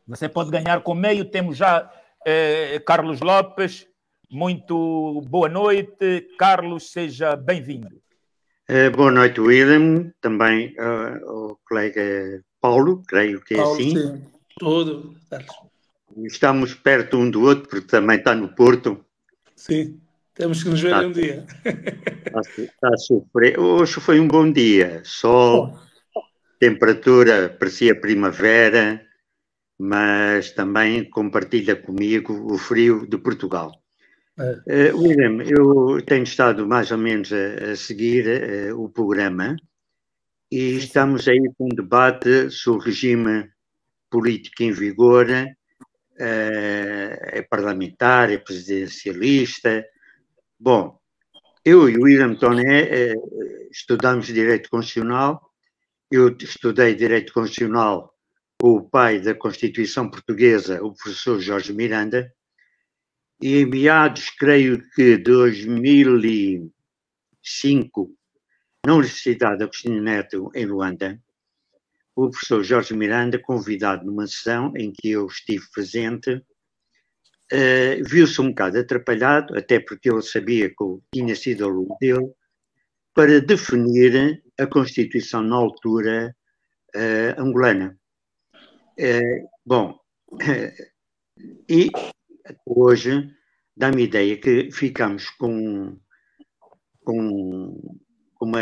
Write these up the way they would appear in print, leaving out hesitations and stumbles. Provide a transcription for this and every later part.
Você pode ganhar com meio. Temos já Carlos Lopes. Muito boa noite. Carlos, seja bem-vindo. Boa noite, William. Também o colega Paulo, creio que é Paulo, assim. sim. Tudo. Estamos perto um do outro, porque também está no Porto. Sim, temos que nos ver um dia. Está a sofrer. Hoje foi um bom dia. Sol, temperatura, parecia primavera, mas também compartilha comigo o frio de Portugal. William, eu tenho estado mais ou menos a seguir o programa e estamos aí com um debate sobre o regime político em vigor, é parlamentar, é presidencialista. Bom, eu e o William Toné estudamos Direito Constitucional. Eu estudei Direito Constitucional com o pai da Constituição Portuguesa, o professor Jorge Miranda, e em meados, creio que 2005, na Universidade Agostinho Neto, em Luanda, o professor Jorge Miranda, convidado numa sessão em que eu estive presente, viu-se um bocado atrapalhado, até porque ele sabia que eu tinha sido aluno dele, para definir a Constituição na altura angolana. Bom, e hoje dá-me ideia que ficamos com uma,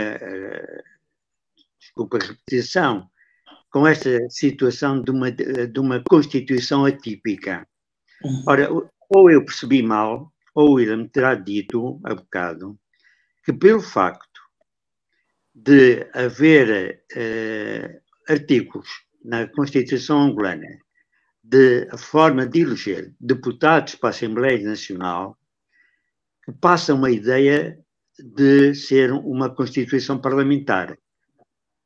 desculpa a repetição, com esta situação de uma Constituição atípica. Ora, ou eu percebi mal, ou o William me terá dito há bocado, que pelo facto de haver artigos na Constituição angolana de a forma de eleger deputados para a Assembleia Nacional, que passa uma ideia de ser uma Constituição parlamentar.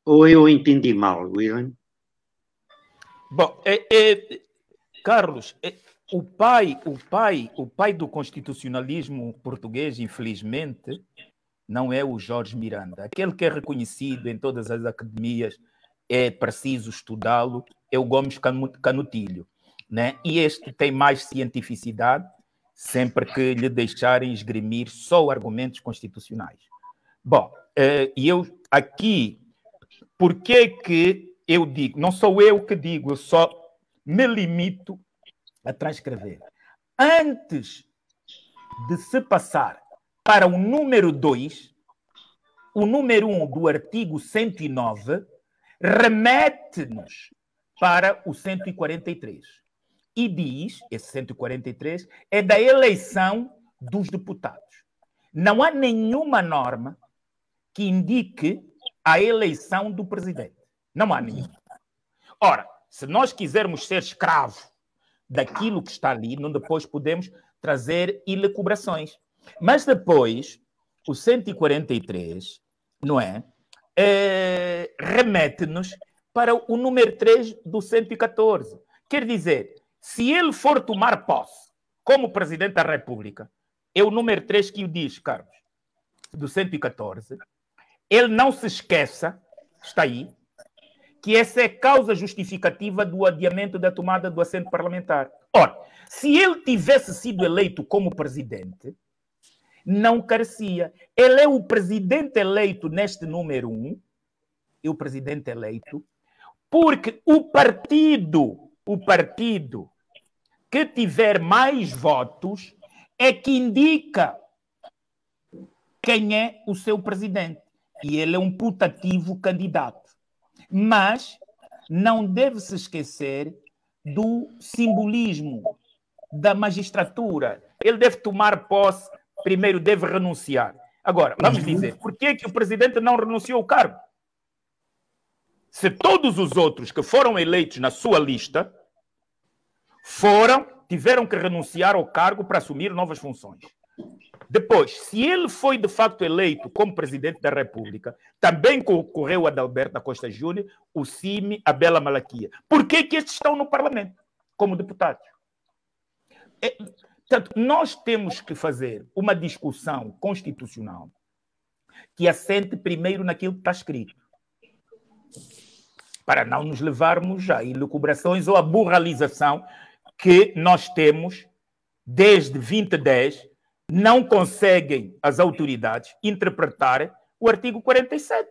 Ou eu entendi mal, William? Bom, Carlos, o pai do constitucionalismo português, infelizmente, não é o Jorge Miranda. Aquele que é reconhecido em todas as academias, é preciso estudá-lo, é o Gomes Canutilho, né? E este tem mais cientificidade, sempre que lhe deixarem esgrimir só argumentos constitucionais. Bom, e eu aqui, por que eu digo? Não sou eu que digo, eu só me limito a transcrever. Antes de se passar para o número 2, o número 1 do artigo 109 remete-nos para o 143. E diz, esse 143 é da eleição dos deputados. Não há nenhuma norma que indique a eleição do presidente. Não há nenhuma. Ora, se nós quisermos ser escravos daquilo que está ali, não depois podemos trazer ilucubrações. Mas depois, o 143, não é? Remete-nos para o número 3 do 114. Quer dizer, se ele for tomar posse como presidente da República, é o número 3 que o diz, Carlos, do 114, ele não se esqueça, está aí, que essa é causa justificativa do adiamento da tomada do assento parlamentar. Ora, se ele tivesse sido eleito como presidente, não carecia. Ele é o presidente eleito neste número 1, é o presidente eleito, porque o partido que tiver mais votos é que indica quem é o seu presidente. E ele é um putativo candidato. Mas não deve se esquecer do simbolismo da magistratura. Ele deve tomar posse, primeiro deve renunciar. Agora, vamos dizer, por que o presidente não renunciou ao cargo? Se todos os outros que foram eleitos na sua lista tiveram que renunciar ao cargo para assumir novas funções. Depois, se ele foi de facto eleito como presidente da República, também concorreu a Adalberto da Costa Júnior, o Cime, a Bela Malaquia. Por que estes estão no Parlamento como deputados? Portanto, nós temos que fazer uma discussão constitucional que assente primeiro naquilo que está escrito. para não nos levarmos a elucubrações ou a burralização que nós temos desde 2010, não conseguem as autoridades interpretar o artigo 47.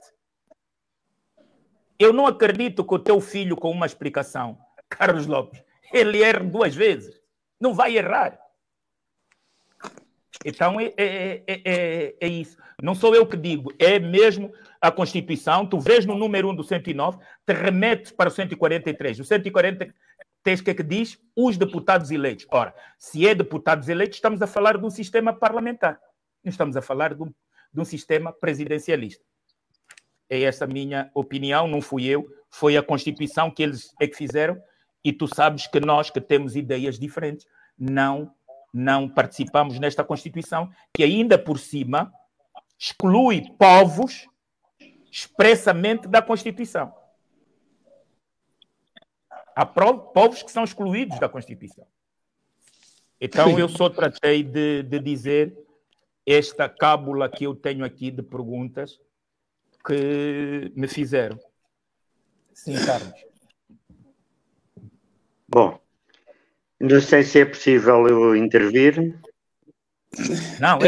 Eu não acredito que o teu filho, com uma explicação, Carlos Lopes, ele erra 2 vezes. Não vai errar. Então, é isso. Não sou eu que digo, é mesmo a Constituição. Tu vês no número 1 do 109, te remete para o 143. O 143 que diz os deputados eleitos. Ora, se é deputados eleitos, estamos a falar de um sistema parlamentar. Não estamos a falar de um sistema presidencialista. É essa a minha opinião, não fui eu. Foi a Constituição que eles é que fizeram. E tu sabes que nós, que temos ideias diferentes, não participamos nesta Constituição, que ainda por cima exclui povos expressamente da Constituição. Há povos que são excluídos da Constituição. Então, eu só tratei de dizer esta cábula que eu tenho aqui de perguntas que me fizeram. Sim, Carlos. Bom, não sei se é possível eu intervir. Não,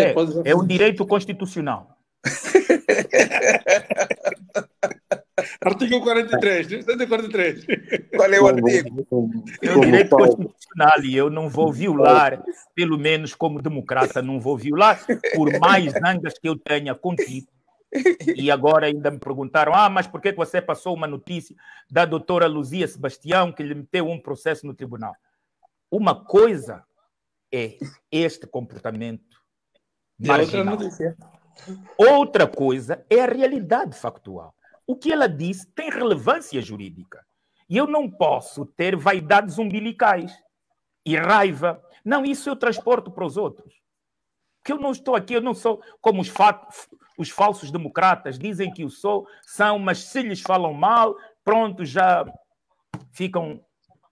é um direito constitucional. Artigo 43, 143. Qual é o artigo? É um direito constitucional e eu não vou violar, pelo menos como democrata, não vou violar, por mais zangas que eu tenha contigo. E agora ainda me perguntaram, mas por que você passou uma notícia da doutora Luzia Sebastião que lhe meteu um processo no tribunal? Uma coisa é este comportamento marginal. Outra coisa é a realidade factual. O que ela disse tem relevância jurídica. E eu não posso ter vaidades umbilicais e raiva. Não, isso eu transporto para os outros. Que eu não estou aqui, eu não sou como os falsos democratas, dizem que eu sou, mas se lhes falam mal, pronto, já ficam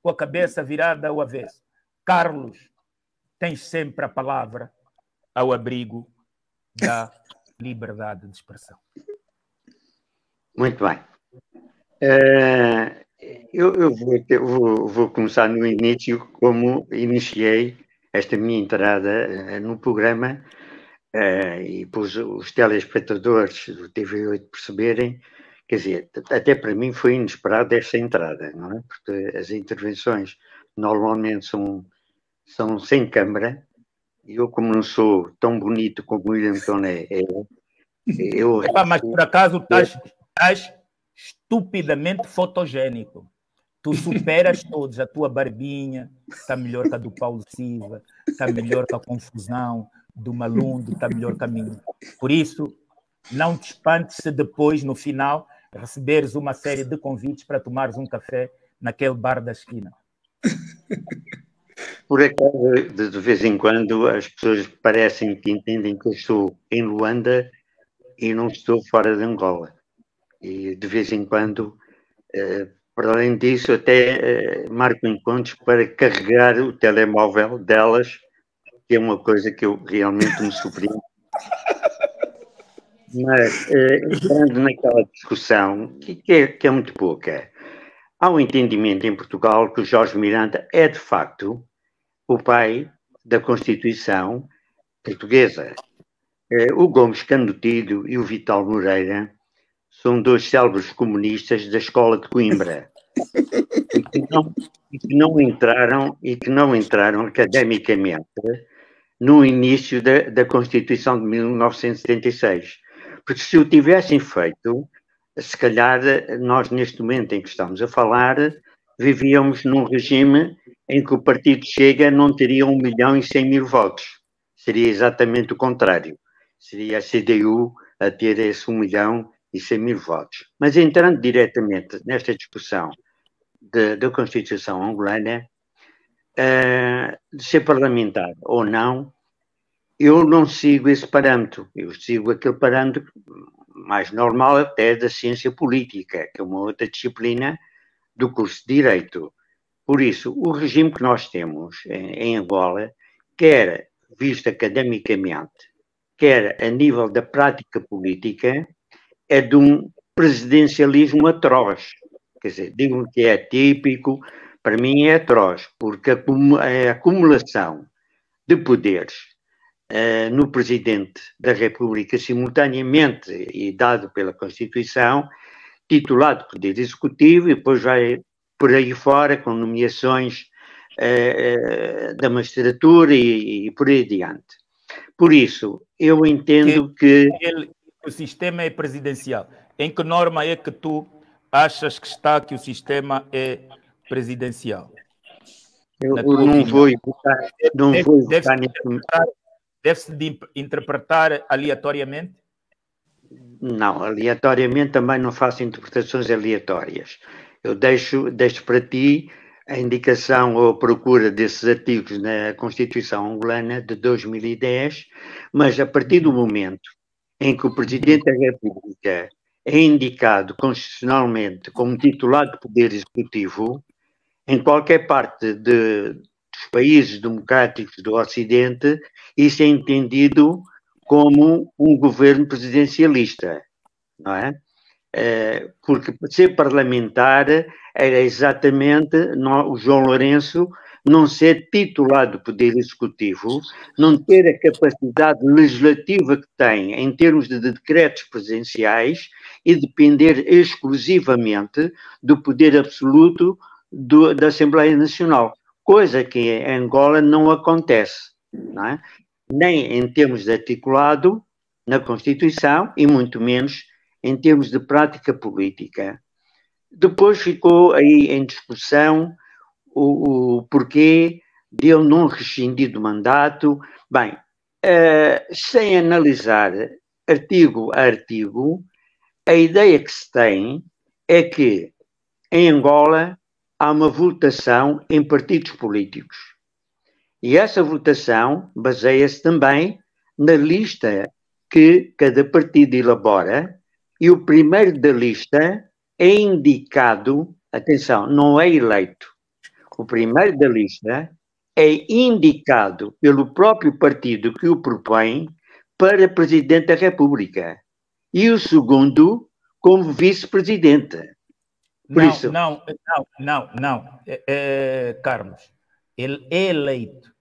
com a cabeça virada ao avesso. Carlos, tens sempre a palavra ao abrigo da liberdade de expressão. Muito bem. Eu vou começar no início, como iniciei esta minha entrada no programa e pus os telespectadores do TV8 perceberem, quer dizer, até para mim foi inesperada esta entrada, não é? Porque as intervenções normalmente são sem câmara, e eu, como não sou tão bonito como o William Toné, mas por acaso estás estupidamente fotogénico. Tu superas todos, a tua barbinha está melhor que a do Paulo Silva, está melhor que a confusão do Malundo, está melhor que a minha. Por isso, não te espantes se depois, no final, receberes uma série de convites para tomares um café naquele bar da esquina. Por acaso, de vez em quando, as pessoas parecem que entendem que eu estou em Luanda e não estou fora de Angola. E de vez em quando, para além disso, até marco encontros para carregar o telemóvel delas, que é uma coisa que eu realmente me surpreendo. Mas, entrando naquela discussão, que é muito pouca, há um entendimento em Portugal que o Jorge Miranda é, de facto, o pai da Constituição portuguesa. O Gomes Canutido e o Vital Moreira são 2 célebres comunistas da escola de Coimbra e que não entraram academicamente no início da Constituição de 1976. Porque se o tivessem feito, se calhar nós, neste momento em que estamos a falar, vivíamos num regime em que o Partido Chega não teria 1.100.000 votos. Seria exatamente o contrário. Seria a CDU a ter esse 1.100.000 votos. Mas entrando diretamente nesta discussão da Constituição angolana, de ser parlamentar ou não, eu não sigo esse parâmetro. Eu sigo aquele parâmetro mais normal até da ciência política, que é uma outra disciplina do curso de Direito. Por isso, o regime que nós temos em Angola, quer visto academicamente, quer a nível da prática política, é de um presidencialismo atroz. Quer dizer, digam que é típico, para mim é atroz, porque a acumulação de poderes no Presidente da República, simultaneamente e dado pela Constituição, titulado Poder Executivo, e depois vai por aí fora com nomeações da magistratura e por aí adiante. Por isso, eu entendo que o sistema é presidencial. Em que norma é que tu achas que está que o sistema é presidencial? Eu não vou votar nesse... Deve-se de interpretar aleatoriamente? Não, aleatoriamente também não faço interpretações aleatórias. Eu deixo para ti a indicação ou a procura desses artigos na Constituição angolana de 2010, mas a partir do momento em que o Presidente da República é indicado constitucionalmente como titular de poder executivo, em qualquer parte dos países democráticos do Ocidente, isso é entendido como um governo presidencialista, não é? Porque ser parlamentar era exatamente o João Lourenço não ser titular do Poder Executivo, não ter a capacidade legislativa que tem em termos de decretos presidenciais e depender exclusivamente do poder absoluto da Assembleia Nacional, coisa que em Angola não acontece, não é? Nem em termos de articulado na Constituição e muito menos em termos de prática política. Depois ficou aí em discussão o porquê de ele não rescindir do mandato. Bem, sem analisar artigo a artigo, a ideia que se tem é que em Angola há uma votação em partidos políticos. E essa votação baseia-se também na lista que cada partido elabora, e o primeiro da lista é indicado, atenção, não é eleito. O primeiro da lista é indicado pelo próprio partido que o propõe para Presidente da República. E o segundo como Vice-Presidente. Não. Carlos, ele é eleito,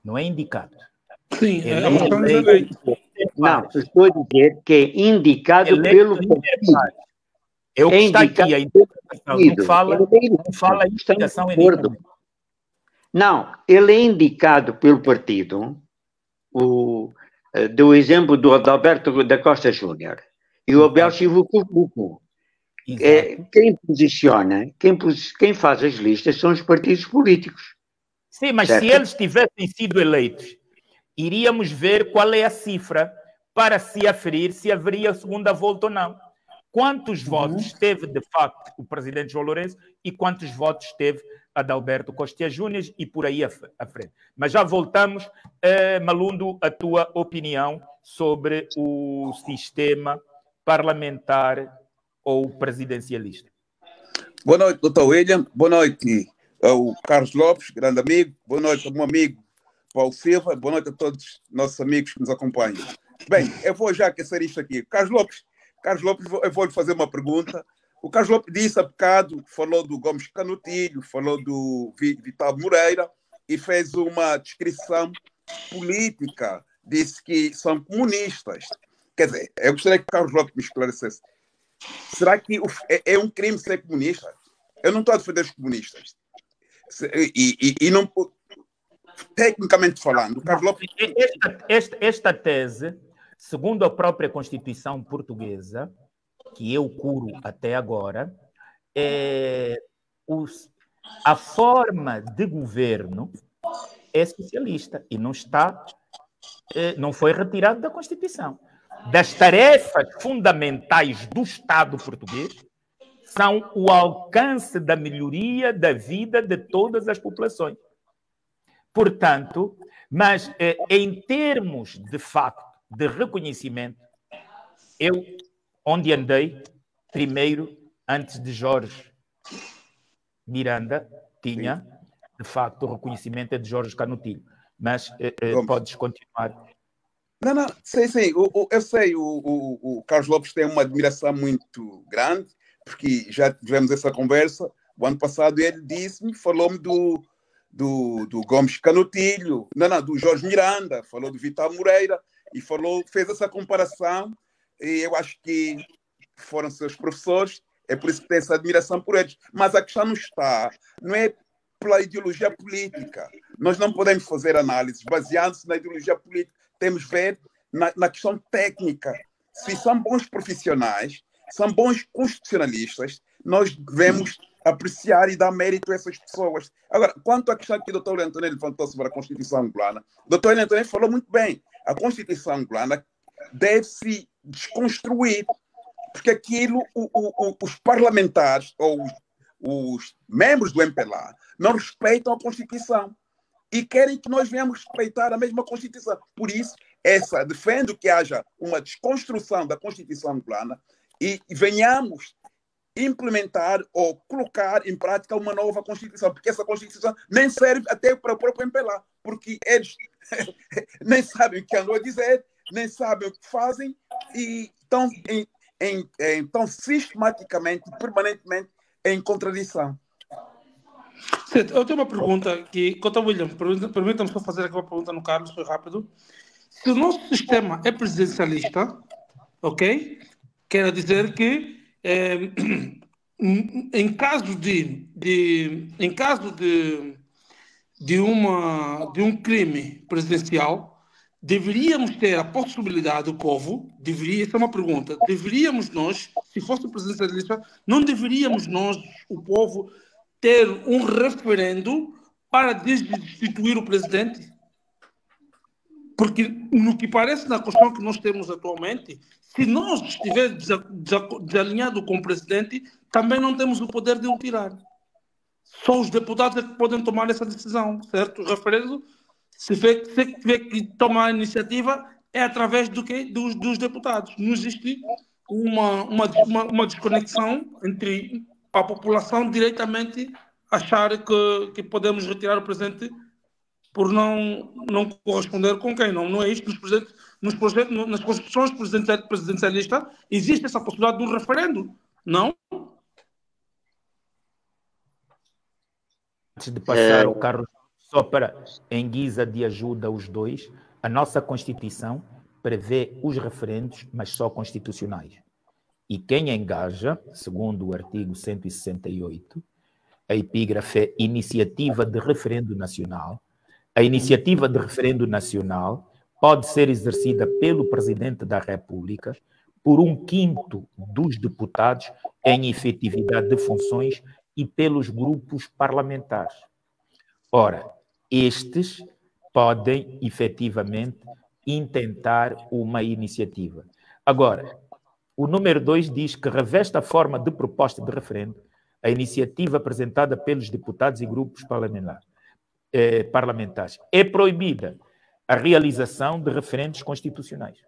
não é indicado. Sim, ele é eleito. Não, estou a dizer que é indicado pelo partido. É o que está aqui, a interpretação. Não fala indicação em nenhum. Não, ele é indicado pelo partido. Deu o exemplo do Adalberto da Costa Júnior e o Abel Chivucucucu. Quem posiciona, quem faz as listas são os partidos políticos. Sim, mas certo? Se eles tivessem sido eleitos, iríamos ver qual é a cifra para se aferir se haveria segunda volta ou não. Quantos votos teve, de facto, o presidente João Lourenço e quantos votos teve Adalberto Costa Júnior e por aí à frente. Mas já voltamos. Malundo, a tua opinião sobre o sistema parlamentar ou presidencialista? Boa noite, doutor William. Boa noite ao Carlos Lopes, grande amigo. Boa noite ao meu amigo Paulo Silva. Boa noite a todos os nossos amigos que nos acompanham. Bem, eu vou já aquecer isto aqui. Carlos Lopes, eu vou lhe fazer uma pergunta. O Carlos Lopes disse há bocado, falou do Gomes Canutilho, falou do Vital Moreira e fez uma descrição política. Disse que são comunistas. Quer dizer, eu gostaria que o Carlos Lopes me esclarecesse. Será que é um crime ser comunista? Eu não estou a defender os comunistas. E não, tecnicamente falando, o Carlos Lopes... Esta tese, segundo a própria Constituição portuguesa, que eu curo até agora, a forma de governo é socialista e não foi retirado da Constituição. Das tarefas fundamentais do Estado português são o alcance da melhoria da vida de todas as populações. Portanto, mas em termos de facto de reconhecimento, eu, onde andei, primeiro, antes de Jorge Miranda, tinha, de facto, o reconhecimento de Jorge Canutilho. Mas podes continuar. Não, sim. Eu sei, o Carlos Lopes tem uma admiração muito grande porque já tivemos essa conversa. O ano passado ele disse-me, falou-me do Gomes Canutilho, do Jorge Miranda, falou do Vital Moreira, e fez essa comparação, e eu acho que foram seus professores, é por isso que tem essa admiração por eles. Mas a questão não é pela ideologia política. Nós não podemos fazer análises baseando-se na ideologia política. Temos que ver na questão técnica. Se são bons profissionais, são bons constitucionalistas, nós devemos apreciar e dar mérito a essas pessoas. Agora, quanto à questão que o Dr. Antonelli levantou sobre a Constituição angolana, o Dr. Antonelli falou muito bem. A Constituição angolana deve se desconstruir, porque aquilo, os parlamentares ou os membros do MPLA não respeitam a Constituição e querem que nós venhamos respeitar a mesma Constituição. Por isso, defendo que haja uma desconstrução da Constituição angolana e venhamos implementar ou colocar em prática uma nova Constituição, porque essa Constituição nem serve até para o próprio MPLA, porque eles nem sabem o que andam a dizer, nem sabem o que fazem e estão sistematicamente, permanentemente em contradição. Certo. Eu tenho uma pergunta que, William, permita-me só fazer aqui uma pergunta no Carlos, foi rápido. Se o nosso sistema é presidencialista, ok? Quer dizer que em caso de um crime presidencial, deveríamos ter a possibilidade, o povo, essa é uma pergunta, deveríamos nós, se fosse presidencialista, não deveríamos nós, o povo, ter um referendo para destituir o presidente? Porque, no que parece na Constituição que nós temos atualmente, se nós estivermos desalinhados com o presidente, também não temos o poder de o tirar. Só os deputados é que podem tomar essa decisão, certo? O referendo, se tiver que tomar a iniciativa, é através dos deputados. Não existe uma desconexão entre a população diretamente achar que podemos retirar o presidente por não corresponder com quem. Não é isto. Nas constituições presidencialistas existe essa possibilidade de um referendo, não? Antes de passar o Carlos, só em guisa de ajuda aos dois, a nossa Constituição prevê os referendos, mas só constitucionais. E quem engaja, segundo o artigo 168, a epígrafe é iniciativa de referendo nacional. A iniciativa de referendo nacional pode ser exercida pelo Presidente da República por 1/5 dos deputados em efetividade de funções e pelos grupos parlamentares. Ora, estes podem efetivamente intentar uma iniciativa. Agora, o número 2 diz que reveste a forma de proposta de referendo a iniciativa apresentada pelos deputados e grupos parlamentares. É proibida a realização de referendos constitucionais.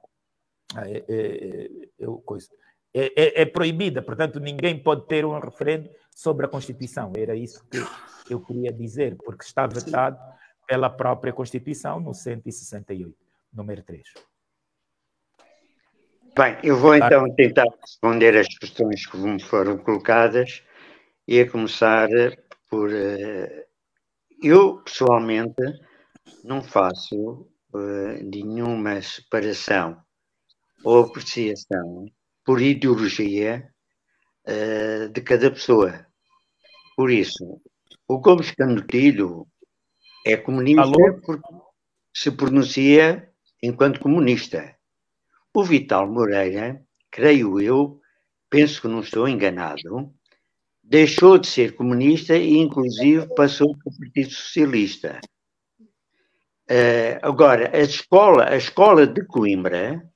É proibida, portanto, ninguém pode ter um referendo sobre a Constituição. Era isso que eu queria dizer, porque está vetado pela própria Constituição no 168, número 3. Bem, eu vou então tentar responder as questões que me foram colocadas e a começar por... eu, pessoalmente, não faço nenhuma separação ou apreciação por ideologia de cada pessoa. Por isso, o Gomes Canutilho é comunista porque se pronuncia enquanto comunista. O Vital Moreira, creio eu, penso que não estou enganado, deixou de ser comunista e, inclusive, passou para o Partido Socialista. Agora, a escola de Coimbra,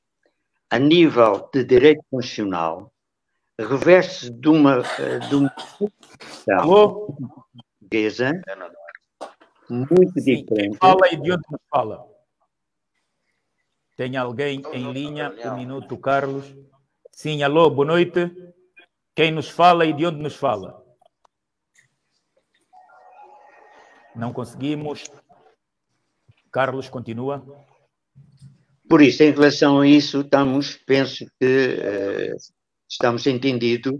a nível de direito constitucional, reveste-se de uma portuguesa muito diferente. Fala e de onde nos fala? Tem alguém em linha? Um minuto, Carlos. Sim, alô, boa noite. Quem nos fala e de onde nos fala? Não conseguimos. Carlos, continua. Por isso, em relação a isso, penso que estamos entendidos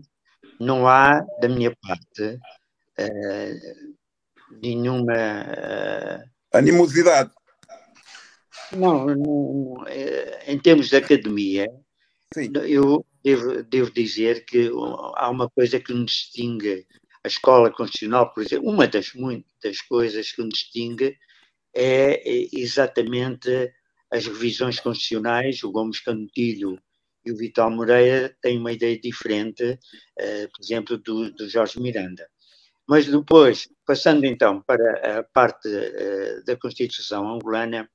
não há, da minha parte, nenhuma... Animosidade. Não, em termos de academia, Sim. eu devo dizer que há uma coisa que nos distingue. A escola constitucional, por exemplo, uma das muitas coisas que nos distingue é exatamente as revisões constitucionais. O Gomes Canutilho e o Vital Moreira têm uma ideia diferente, por exemplo, do Jorge Miranda. Mas depois, passando então para a parte da Constituição angolana,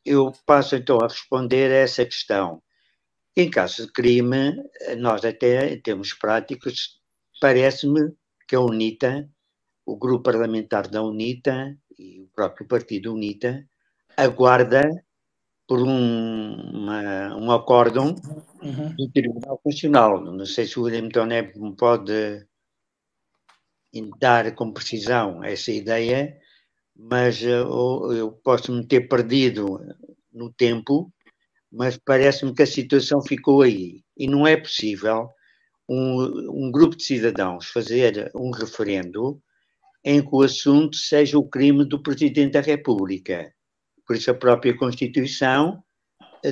eu passo então a responder a essa questão. Em caso de crime, nós até, em termos práticos, parece-me que a UNITA, o grupo parlamentar da UNITA e o próprio partido UNITA, aguarda por um acórdão do Tribunal Constitucional. Não sei se o William Toné me pode dar com precisão essa ideia, mas eu posso me ter perdido no tempo, mas parece-me que a situação ficou aí. E não é possível um grupo de cidadãos fazer um referendo em que o assunto seja o crime do Presidente da República. Por isso a própria Constituição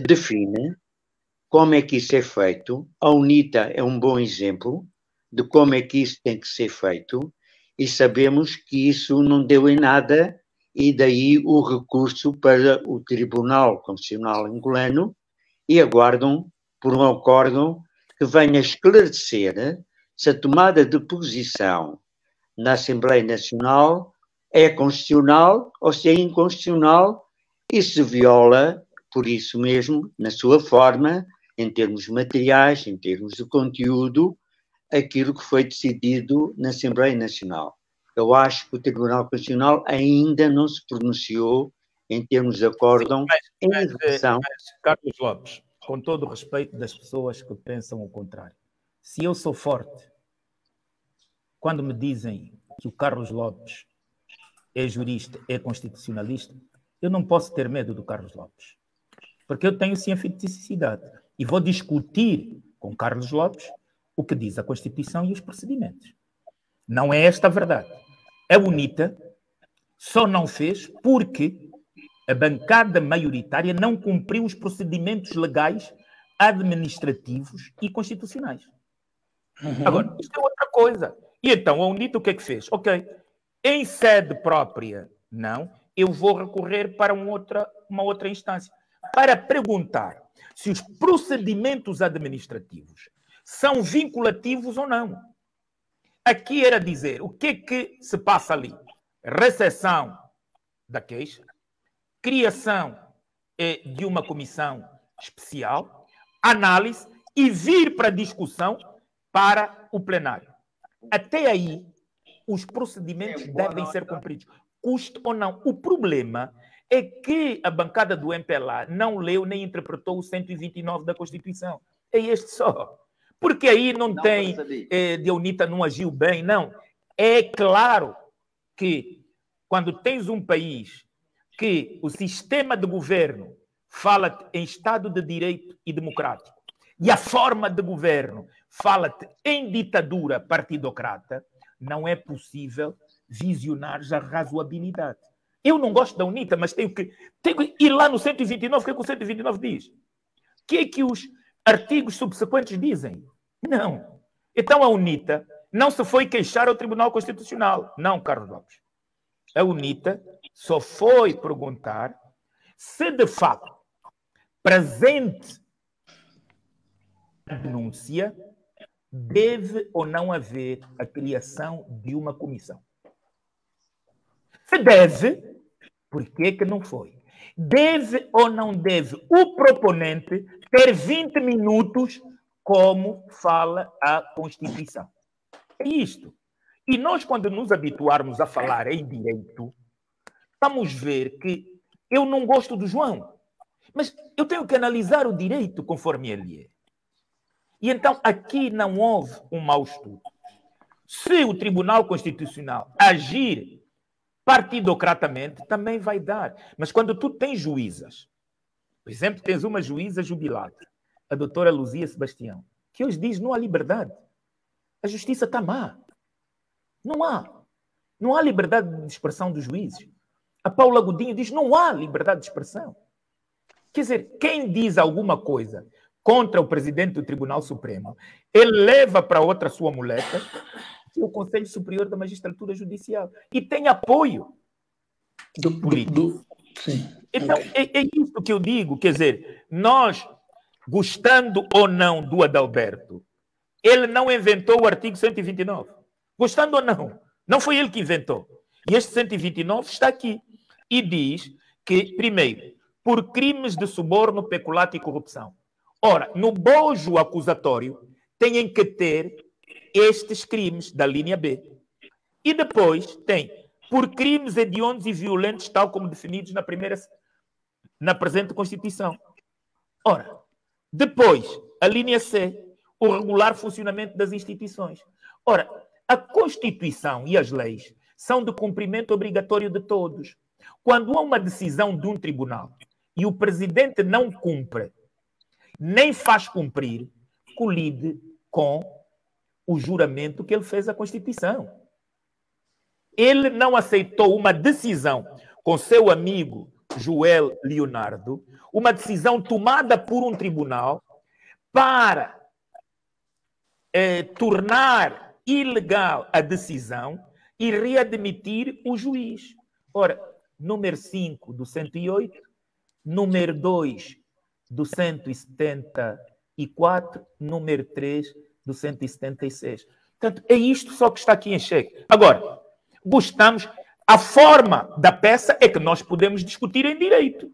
define como é que isso é feito. A UNITA é um bom exemplo de como é que isso tem que ser feito, e sabemos que isso não deu em nada, e daí o recurso para o Tribunal Constitucional angolano, e aguardam por um acórdão que venha esclarecer se a tomada de posição na Assembleia Nacional é constitucional ou se é inconstitucional, e se viola, por isso mesmo, na sua forma, em termos materiais, em termos de conteúdo, aquilo que foi decidido na Assembleia Nacional. Eu acho que o Tribunal Constitucional ainda não se pronunciou em termos de acórdão em relação... Carlos Lopes, com todo o respeito das pessoas que pensam o contrário, se eu sou forte quando me dizem que o Carlos Lopes é jurista, é constitucionalista, eu não posso ter medo do Carlos Lopes, porque eu tenho cientificidade e vou discutir com Carlos Lopes o que diz a Constituição e os procedimentos. Não é esta a verdade. A UNITA só não fez porque a bancada maioritária não cumpriu os procedimentos legais, administrativos e constitucionais. Agora, isto é outra coisa. E então a UNITA o que é que fez? Ok, em sede própria, não, eu vou recorrer para uma outra instância para perguntar se os procedimentos administrativos são vinculativos ou não. Aqui era dizer o que é que se passa ali. Recepção da queixa, criação de uma comissão especial, análise e vir para discussão para o plenário. Até aí, os procedimentos devem ser cumpridos, custe ou não. O problema é que a bancada do MPLA não leu nem interpretou o 129 da Constituição. É este só. Porque aí não tem de UNITA não agiu bem, não. É claro que quando tens um país que o sistema de governo fala em Estado de Direito e democrático e a forma de governo fala-te em ditadura partidocrata, não é possível visionar a razoabilidade. Eu não gosto da UNITA, mas tenho que ir lá no 129, o que é que o 129 diz? O que é que os artigos subsequentes dizem? Não. Então a UNITA não se foi queixar ao Tribunal Constitucional. Não, Carlos Lopes. A UNITA só foi perguntar se de fato presente a denúncia deve ou não haver a criação de uma comissão. Se deve, por que que não foi? Deve ou não deve o proponente ter 20 minutos, como fala a Constituição? É isto. E nós, quando nos habituarmos a falar em direito, vamos ver que eu não gosto do João, mas eu tenho que analisar o direito conforme ele é. E então aqui não houve um mau estudo. Se o Tribunal Constitucional agir partidocratamente, também vai dar. Mas quando tu tens juízas, por exemplo, tens uma juíza jubilada, a doutora Luzia Sebastião, que hoje diz não há liberdade. A justiça está má. Não há. Não há liberdade de expressão dos juízes. A Paula Godinho diz não há liberdade de expressão. Quer dizer, quem diz alguma coisa contra o presidente do Tribunal Supremo, ele leva para outra sua muleta o Conselho Superior da Magistratura Judicial e tem apoio político. Sim. Então, é isso que eu digo. Quer dizer, nós, gostando ou não do Adalberto, ele não inventou o artigo 129. Gostando ou não, não foi ele que inventou. E este 129 está aqui. E diz que, primeiro, por crimes de suborno, peculato e corrupção. Ora, no bojo acusatório, têm que ter estes crimes da linha B. E depois tem, por crimes hediondos e violentos, tal como definidos na presente Constituição. Ora, depois, a linha C, o regular funcionamento das instituições. Ora, a Constituição e as leis são de cumprimento obrigatório de todos. Quando há uma decisão de um tribunal e o presidente não cumpre, nem faz cumprir, colide com o juramento que ele fez à Constituição. Ele não aceitou uma decisão com seu amigo Joel Leonardo, uma decisão tomada por um tribunal para tornar ilegal a decisão e readmitir o juiz. Ora, número 5 do 108, número 2 do 174, número 3 do 176. Portanto, é isto só que está aqui em xeque. Agora, gostamos, a forma da peça é que nós podemos discutir em direito.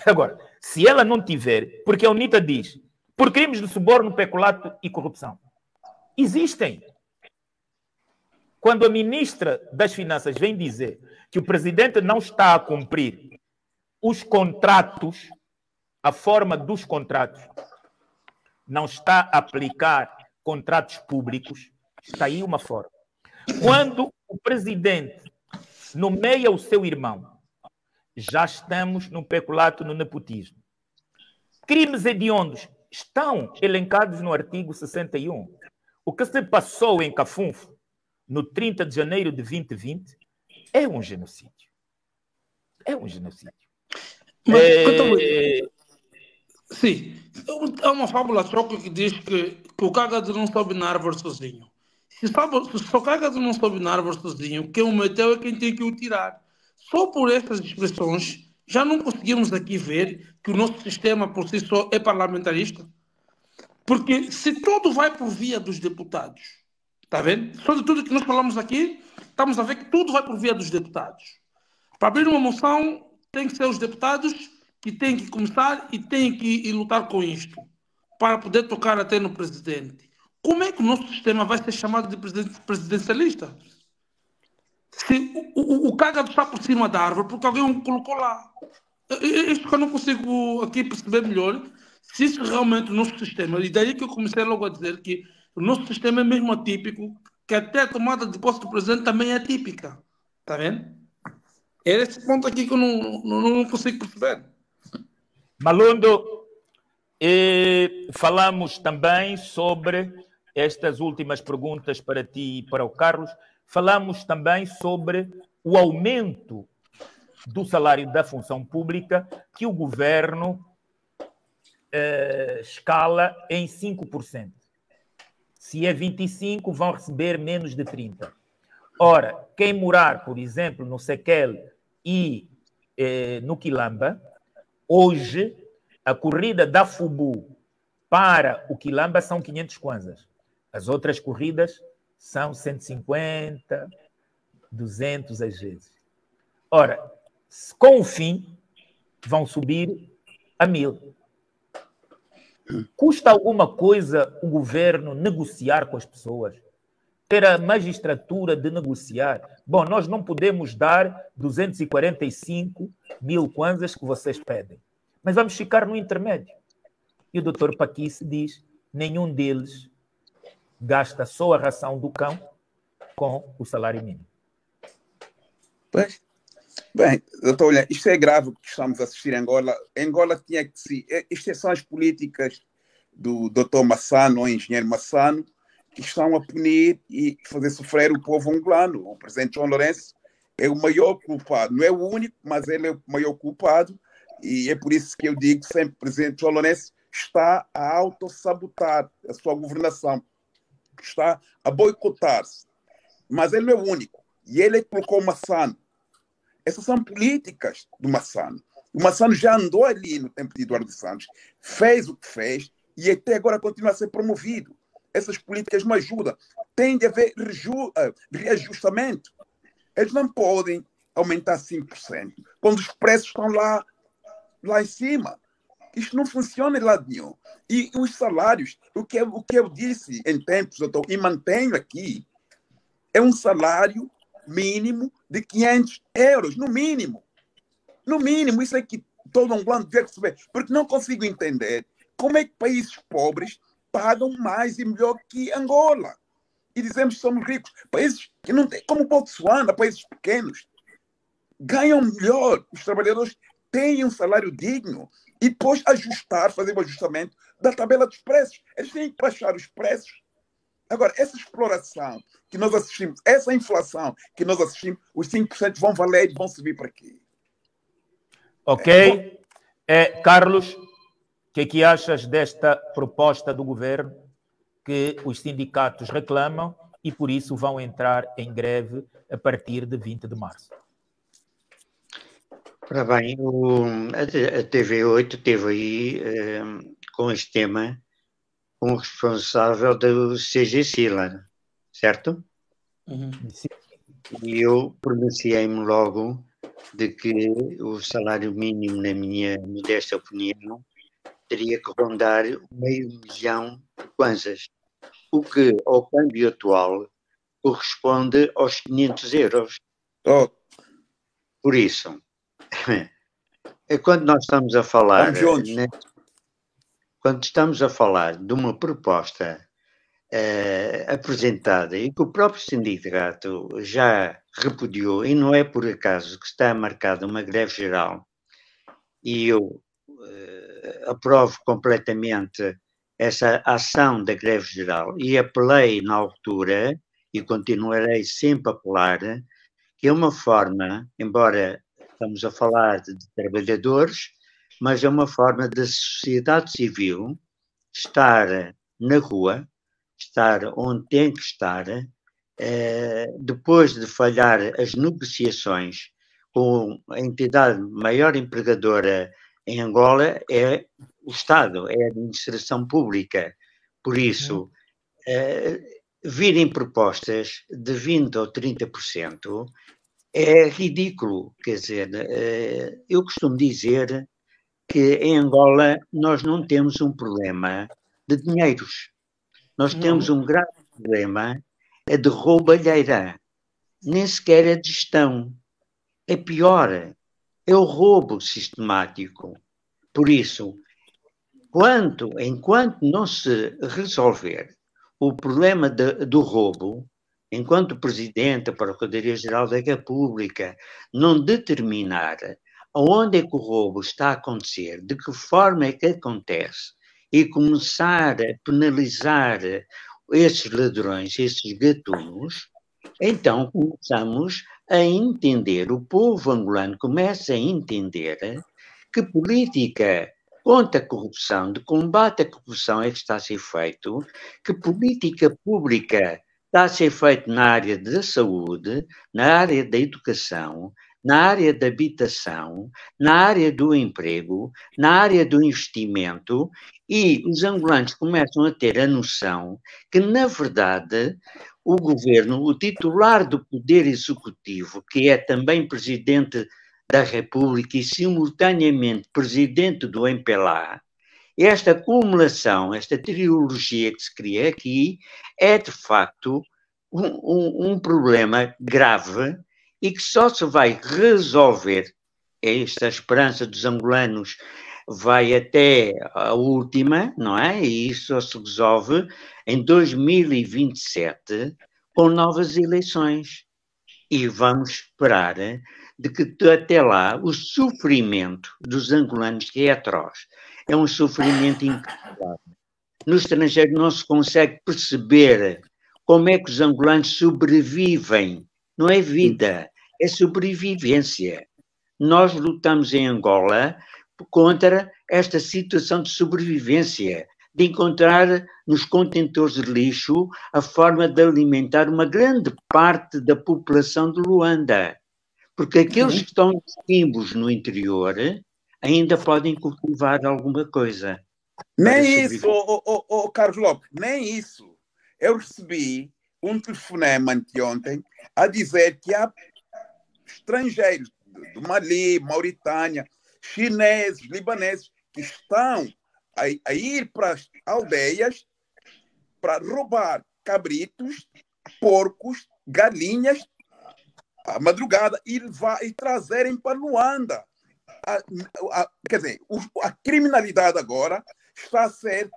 Agora, se ela não tiver, porque a UNITA diz, por crimes de suborno, peculato e corrupção, existem. Quando a ministra das Finanças vem dizer que o presidente não está a cumprir os contratos, a forma dos contratos, não está a aplicar contratos públicos, está aí uma forma. Quando o presidente nomeia o seu irmão, já estamos no peculato, no nepotismo. Crimes hediondos estão elencados no artigo 61. O que se passou em Cafunfo, no 30 de janeiro de 2020, é um genocídio. É um genocídio. Mas, sim, há uma fábula troca que diz que o cágado não sobe na árvore sozinho. Se o cágado não sobe na árvore sozinho, quem o meteu é quem tem que o tirar. Só por estas expressões, já não conseguimos aqui ver que o nosso sistema por si só é parlamentarista? Porque se tudo vai por via dos deputados, está vendo? Só de tudo que nós falamos aqui, estamos a ver que tudo vai por via dos deputados. Para abrir uma moção, tem que ser os deputados que têm que começar e têm que ir lutar com isto, para poder tocar até no presidente. Como é que o nosso sistema vai ser chamado de presidencialista? Se o cágado está por cima da árvore porque alguém o colocou lá. Isto que eu não consigo aqui perceber melhor, se isso realmente o nosso sistema, e daí que eu comecei logo a dizer que o nosso sistema é mesmo atípico, que até a tomada de posse do presidente também é atípica. Está vendo? É esse ponto aqui que eu não consigo perceber. Malundo, falamos também sobre estas últimas perguntas para ti e para o Carlos. Falamos também sobre o aumento do salário da função pública que o governo escala em 5%. Se é 25%, vão receber menos de 30%. Ora, quem morar, por exemplo, no Sequel e no Quilamba, hoje, a corrida da FUBU para o Quilamba são 500 kwanzas. As outras corridas são 150, 200 às vezes. Ora, com o fim, vão subir a 1000. Custa alguma coisa o governo negociar com as pessoas? Ter a magistratura de negociar? Bom, nós não podemos dar 245 mil kwanzas que vocês pedem, mas vamos ficar no intermédio. E o doutor Paquice diz, nenhum deles gasta só a ração do cão com o salário mínimo. Pois. Bem, doutor, olha, isto é grave o que estamos a assistir em Angola. Angola tinha que se... Estas são as políticas do Dr. Massano, ou engenheiro Massano, que estão a punir e fazer sofrer o povo angolano. O presidente João Lourenço é o maior culpado, não é o único, mas ele é o maior culpado, e é por isso que eu digo sempre que o presidente João Lourenço está a autossabotar a sua governação, está a boicotar-se. Mas ele não é o único, e ele colocou o Massano. Essas são políticas do Massano. O Massano já andou ali no tempo de Eduardo Santos, fez o que fez, e até agora continua a ser promovido. Essas políticas não ajudam. Tem de haver reajustamento. Eles não podem aumentar 5%, quando os preços estão lá em cima. Isto não funciona em lado nenhum. E os salários, o que eu disse em tempos, doutor, e mantenho aqui, é um salário mínimo de 500 euros, no mínimo. No mínimo, isso é que todo angolano deve receber. Porque não consigo entender como é que países pobres pagam mais e melhor que Angola. E dizemos que somos ricos. Países que não têm, como Botsuana, países pequenos, ganham melhor. Os trabalhadores têm um salário digno. E depois fazer o ajustamento da tabela dos preços. Eles têm que baixar os preços. Agora, essa exploração que nós assistimos, essa inflação que nós assistimos, os 5% vão valer e vão subir para quê? Ok. Carlos, o que achas desta proposta do governo que os sindicatos reclamam e por isso vão entrar em greve a partir de 20 de março? Ora bem, a TV8 teve aí, com este tema, um responsável do CG Sila, certo? Uhum. E eu pronunciei-me logo de que o salário mínimo, na minha modesta opinião, teria que rondar 500.000 de kwanzas, o que, ao câmbio atual, corresponde aos 500 euros. Oh. Por isso, quando nós estamos a falar, quando estamos a falar de uma proposta apresentada e que o próprio sindicato já repudiou, e não é por acaso que está marcada uma greve geral, e eu aprovo completamente essa ação da greve geral e apelei na altura e continuarei sempre a apelar, que é uma forma, embora estamos a falar de trabalhadores, mas é uma forma da sociedade civil estar na rua, estar onde tem que estar, depois de falhar as negociações com a entidade maior empregadora em Angola, é o Estado, é a administração pública. Por isso, virem propostas de 20% ou 30%, é ridículo. Quer dizer, eu costumo dizer que em Angola nós não temos um problema de dinheiros. Nós temos um grave problema de roubalheira. Nem sequer é de gestão. É pior. É o roubo sistemático. Por isso, enquanto não se resolver o problema do roubo, enquanto o Presidente da Procuradoria-Geral da República não determinar aonde é que o roubo está a acontecer, de que forma é que acontece, e começar a penalizar esses ladrões, esses gatunos, então começamos a entender, o povo angolano começa a entender que política contra a corrupção, de combate à corrupção é que está a ser feito, que política pública está a ser feita na área da saúde, na área da educação, na área da habitação, na área do emprego, na área do investimento, e os angolanos começam a ter a noção que, na verdade, o governo, o titular do poder executivo, que é também presidente da República e simultaneamente presidente do MPLA, esta acumulação, esta trilogia que se cria aqui, é de facto um problema grave e que só se vai resolver, esta esperança dos angolanos vai até a última, não é? E isso só se resolve em 2027 com novas eleições. E vamos esperar de que até lá o sofrimento dos angolanos, que é atroz, é um sofrimento incalculável. no estrangeiro não se consegue perceber como é que os angolanos sobrevivem. Não é vida, é sobrevivência. Nós lutamos em Angola contra esta situação de sobrevivência, de encontrar nos contentores de lixo a forma de alimentar uma grande parte da população de Luanda. Porque aqueles que estão nos quimbos no interior ainda podem cultivar alguma coisa. Nem isso, Carlos Lopes, nem isso. Eu recebi um telefonema anteontem a dizer que há estrangeiros do Mali, Mauritânia, chineses, libaneses, que estão a ir para as aldeias para roubar cabritos, porcos, galinhas à madrugada e trazerem para Luanda. Quer dizer, a criminalidade agora está a ser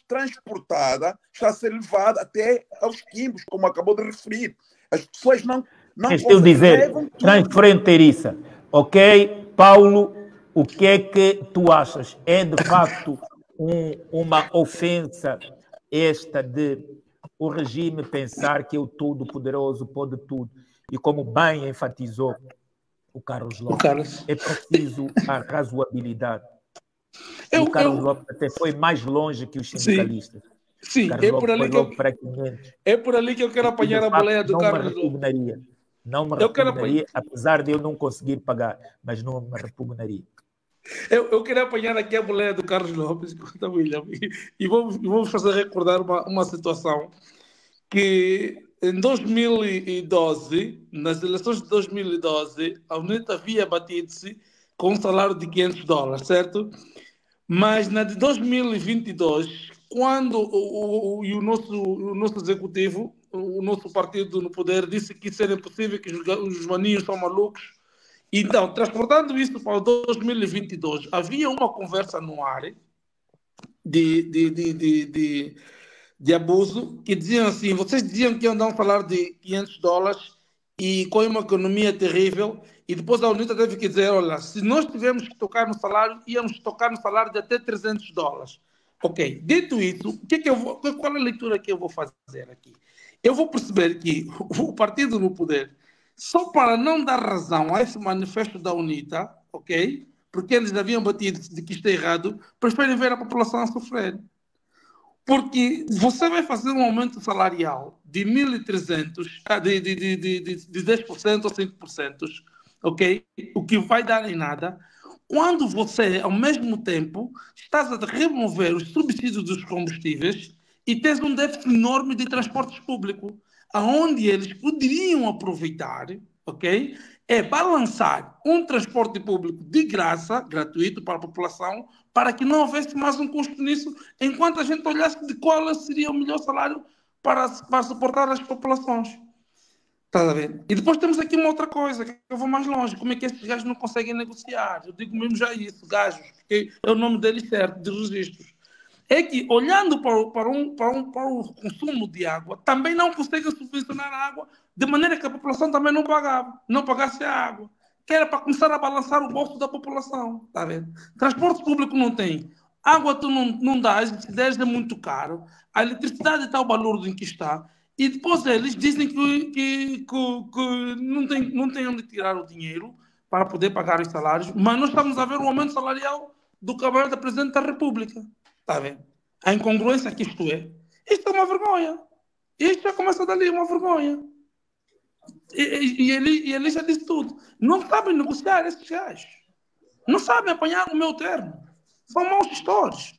transportada, está a ser levada até aos quimbos, como acabou de referir. As pessoas não eu dizer, transfronteiriça. Ok, Paulo, o que é que tu achas? É de facto uma ofensa esta de o regime pensar que o todo-poderoso pode tudo? E como bem enfatizou o Carlos Lopes, é preciso a razoabilidade. O Carlos Lopes até foi mais longe que os sindicalistas. Sim, é por ali que eu quero apanhar a boleia do Carlos Lopes. Não me repugnaria, apesar de eu não conseguir pagar, mas não me repugnaria. Eu queria apanhar aqui a boleia do Carlos Lopes, William, e vamos fazer recordar uma situação que em 2012, nas eleições de 2012, a UNITA havia batido-se com um salário de $500, certo? Mas na de 2022, quando o nosso executivo, o nosso partido no poder, disse que isso era impossível, que os maninhos são malucos. Então, transportando isso para 2022, havia uma conversa no ar de abuso, que diziam assim, vocês diziam que iam dar um salário de $500 e com uma economia terrível, e depois a UNITA teve que dizer, olha, se nós tivermos que tocar no salário, íamos tocar no salário de até $300. Ok, dito isso, qual é a leitura que eu vou fazer aqui? Eu vou perceber que o partido no poder, só para não dar razão a esse manifesto da UNITA, ok? Porque eles haviam batido de que isto é errado, preferem ver a população a sofrer. Porque você vai fazer um aumento salarial de 1.300, de 10% ou 5%, ok? O que vai dar em nada, quando você, ao mesmo tempo, estás a remover os subsídios dos combustíveis e tens um déficit enorme de transportes públicos, aonde eles poderiam aproveitar, ok? É balançar um transporte público de graça, gratuito para a população, para que não houvesse mais um custo nisso, enquanto a gente olhasse de qual seria o melhor salário para suportar as populações. Está a ver? E depois temos aqui uma outra coisa, que eu vou mais longe. Como é que esses gajos não conseguem negociar? Eu digo mesmo já isso, gajos, porque é o nome deles certo, de registros. É que, olhando para o consumo de água, também não conseguem subvencionar a água, de maneira que a população também não pagasse a água, que era para começar a balançar o bolso da população. Está vendo? Transporte público não tem, água tu não dás, se deres é muito caro, a eletricidade está o valor em que está, e depois eles dizem que não tem onde tirar o dinheiro para poder pagar os salários, mas nós estamos a ver o aumento salarial do camarada Presidente da República. Está vendo? A incongruência que isto é. Isto é uma vergonha. Isto já começa dali, uma vergonha. E ele já disse tudo. Não sabem negociar esses gajos. Não sabem apanhar o meu termo. São maus gestores.